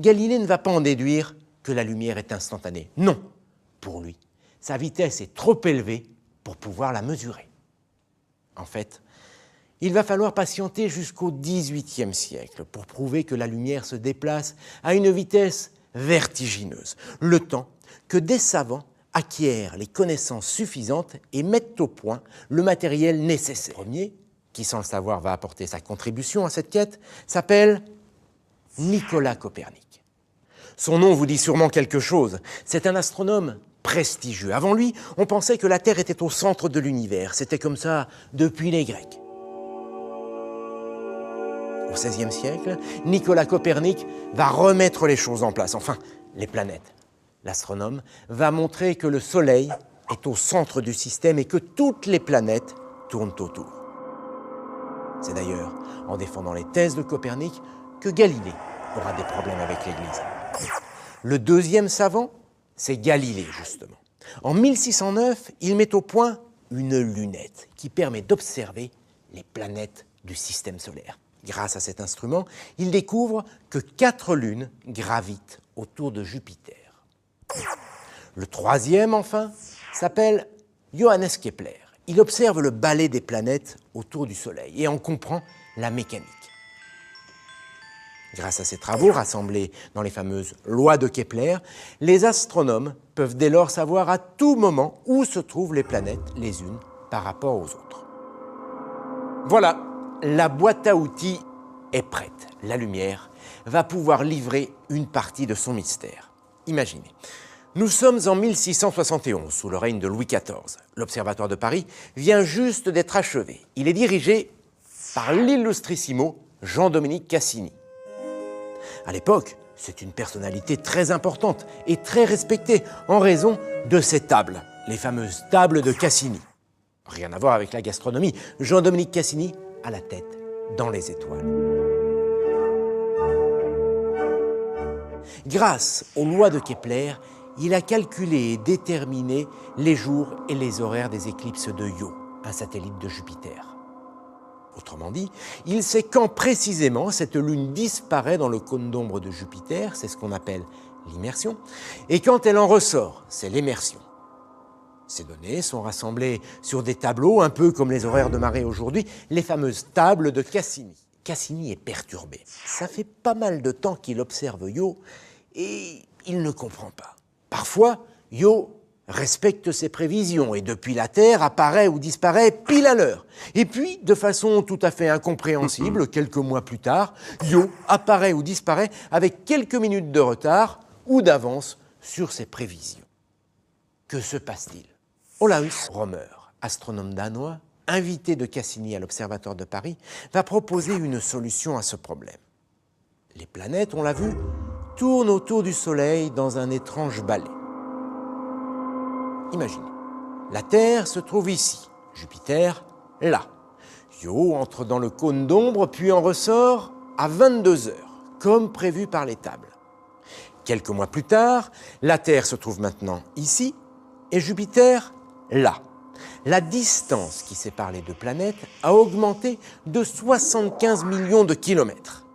Galilée ne va pas en déduire que la lumière est instantanée. Non, pour lui, sa vitesse est trop élevée pour pouvoir la mesurer. En fait, il va falloir patienter jusqu'au XVIIIe siècle pour prouver que la lumière se déplace à une vitesse vertigineuse, le temps que des savants acquièrent les connaissances suffisantes et mettent au point le matériel nécessaire. Le premier, qui sans le savoir va apporter sa contribution à cette quête, s'appelle Nicolas Copernic. Son nom vous dit sûrement quelque chose. C'est un astronome prestigieux. Avant lui, on pensait que la Terre était au centre de l'univers. C'était comme ça depuis les Grecs. Au XVIe siècle, Nicolas Copernic va remettre les choses en place, enfin, les planètes. L'astronome va montrer que le Soleil est au centre du système et que toutes les planètes tournent autour. C'est d'ailleurs en défendant les thèses de Copernic que Galilée aura des problèmes avec l'Église. Le deuxième savant, c'est Galilée, justement. En 1609, il met au point une lunette qui permet d'observer les planètes du système solaire. Grâce à cet instrument, il découvre que 4 lunes gravitent autour de Jupiter. Le troisième, enfin, s'appelle Johannes Kepler. Il observe le balai des planètes autour du Soleil et en comprend la mécanique. Grâce à ces travaux rassemblés dans les fameuses lois de Kepler, les astronomes peuvent dès lors savoir à tout moment où se trouvent les planètes les unes par rapport aux autres. Voilà, la boîte à outils est prête. La lumière va pouvoir livrer une partie de son mystère. Imaginez, nous sommes en 1671, sous le règne de Louis XIV. L'Observatoire de Paris vient juste d'être achevé. Il est dirigé par l'illustrissimo Jean-Dominique Cassini. À l'époque, c'est une personnalité très importante et très respectée en raison de ses tables, les fameuses tables de Cassini. Rien à voir avec la gastronomie, Jean-Dominique Cassini a la tête dans les étoiles. Grâce aux lois de Kepler, il a calculé et déterminé les jours et les horaires des éclipses de Io, un satellite de Jupiter. Autrement dit, il sait quand précisément cette lune disparaît dans le cône d'ombre de Jupiter, c'est ce qu'on appelle l'immersion, et quand elle en ressort, c'est l'émersion. Ces données sont rassemblées sur des tableaux, un peu comme les horaires de marée aujourd'hui, les fameuses tables de Cassini. Cassini est perturbé. Ça fait pas mal de temps qu'il observe Io et il ne comprend pas. Parfois, Io respecte ses prévisions et depuis la Terre apparaît ou disparaît pile à l'heure. Et puis, de façon tout à fait incompréhensible, quelques mois plus tard, Io apparaît ou disparaît avec quelques minutes de retard ou d'avance sur ses prévisions. Que se passe-t-il? Olaus Rømer, astronome danois, invité de Cassini à l'Observatoire de Paris, va proposer une solution à ce problème. Les planètes, on l'a vu, tournent autour du Soleil dans un étrange balai. Imaginez, la Terre se trouve ici, Jupiter là. Io entre dans le cône d'ombre puis en ressort à 22 heures, comme prévu par les tables. Quelques mois plus tard, la Terre se trouve maintenant ici et Jupiter là. La distance qui sépare les deux planètes a augmenté de 75 millions de kilomètres.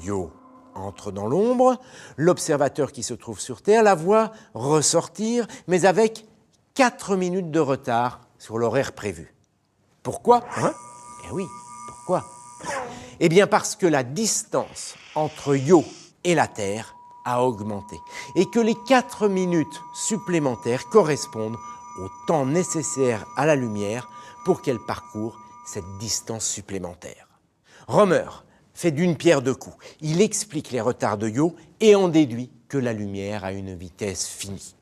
Io entre dans l'ombre, l'observateur qui se trouve sur Terre la voit ressortir, mais avec 4 minutes de retard sur l'horaire prévu. Pourquoi? Eh oui, pourquoi? Eh bien parce que la distance entre Io et la Terre a augmenté et que les 4 minutes supplémentaires correspondent au temps nécessaire à la lumière pour qu'elle parcourt cette distance supplémentaire. Rømer fait d'une pierre deux coups. Il explique les retards de Io et en déduit que la lumière a une vitesse finie.